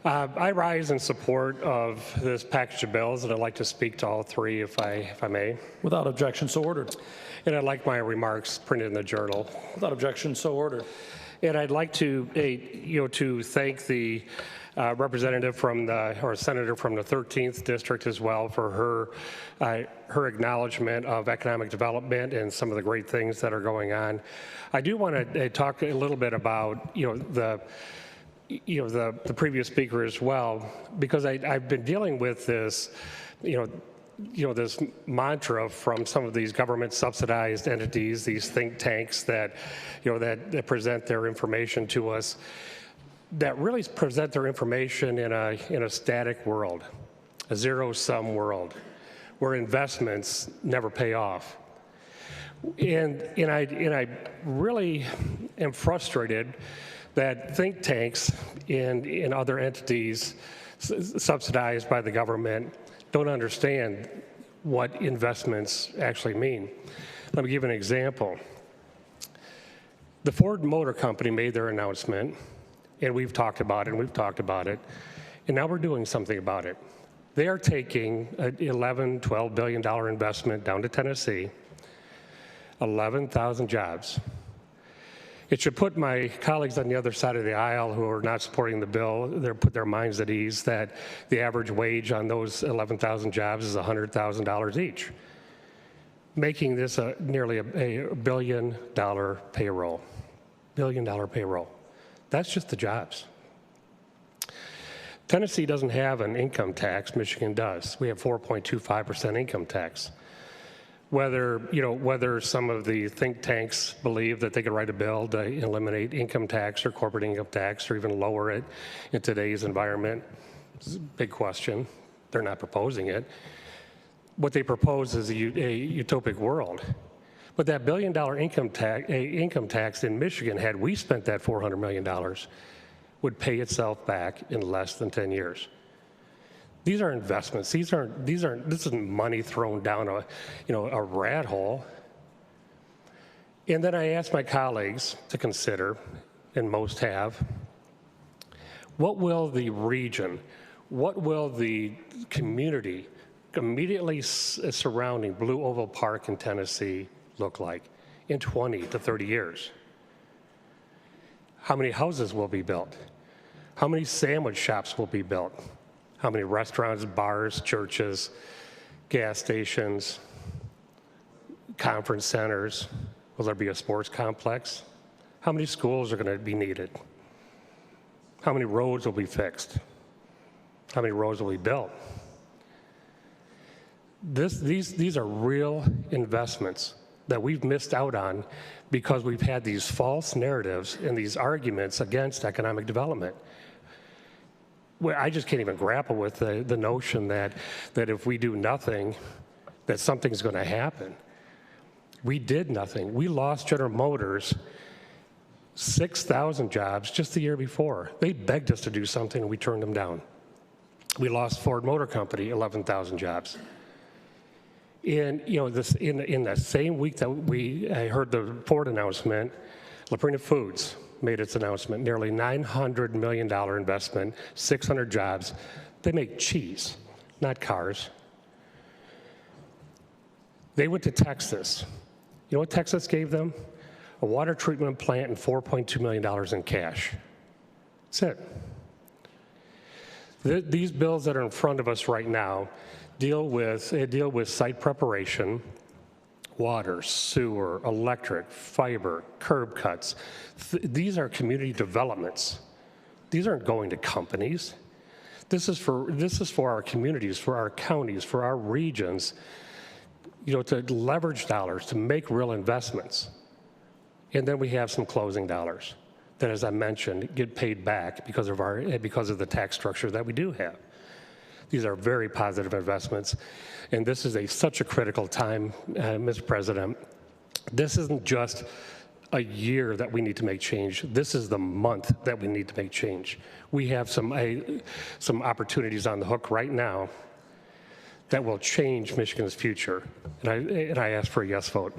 I rise in support of this package of bills, and I'd like to speak to all three if I may. Without objection, so ordered. And I'd like my remarks printed in the journal. Without objection, so ordered. And I'd like to, to thank the representative from or senator from the 13th district as well for her acknowledgement of economic development and some of the great things that are going on. I do want to talk a little bit about the previous speaker as well, because I've been dealing with this, this mantra from some of these government subsidized entities, these think tanks that, that present their information to us, that really present their information in a static world, a zero-sum world, where investments never pay off. And I really am frustrated that think tanks and other entities subsidized by the government don't understand what investments actually mean. Let me give an example. The Ford Motor Company made their announcement, and we've talked about it, and now we're doing something about it. They are taking an $11-12 billion investment down to Tennessee, 11,000 jobs. It should put my colleagues on the other side of the aisle who are not supporting the bill, put their minds at ease that the average wage on those 11,000 jobs is $100,000 each, making this nearly a $1 billion payroll. $1 billion payroll. That's just the jobs. Tennessee doesn't have an income tax. Michigan does. We have 4.25% income tax. Whether some of the think tanks believe that they could write a bill to eliminate income tax or corporate income tax or even lower it in today's environment is a big question. They're not proposing it. What they propose is a utopic world. But that $1 billion income tax in Michigan, had we spent that $400 million, would pay itself back in less than 10 years. These are investments. This isn't money thrown down a rat hole. And then I asked my colleagues to consider, and most have, what will the region, what will the community immediately surrounding Blue Oval Park in Tennessee look like in 20 to 30 years? How many houses will be built? How many sandwich shops will be built? How many restaurants, bars, churches, gas stations, conference centers? Will there be a sports complex? How many schools are going to be needed? How many roads will be fixed? How many roads will be built? These are real investments that we've missed out on because we've had these false narratives and these arguments against economic development. Well, I just can't even grapple with the notion that if we do nothing, that something's going to happen. We did nothing. We lost General Motors 6,000 jobs just the year before. They begged us to do something, and we turned them down. We lost Ford Motor Company, 11,000 jobs. And in the same week that I heard the Ford announcement, Laprina Foods made its announcement, nearly $900 million investment, 600 jobs. They make cheese, not cars. They went to Texas. You know what Texas gave them? A water treatment plant and $4.2 million in cash. That's it. These bills that are in front of us right now deal with site preparation, water, sewer, electric, fiber, curb cuts. These are community developments. These aren't going to companies. This is for our communities, for our counties, for our regions, to leverage dollars, to make real investments. And then we have some closing dollars that, as I mentioned, get paid back because of the tax structure that we do have. These are very positive investments, and this is such a critical time, Mr. President. This isn't just a year that we need to make change. This is the month that we need to make change. We have some opportunities on the hook right now that will change Michigan's future, and I ask for a yes vote.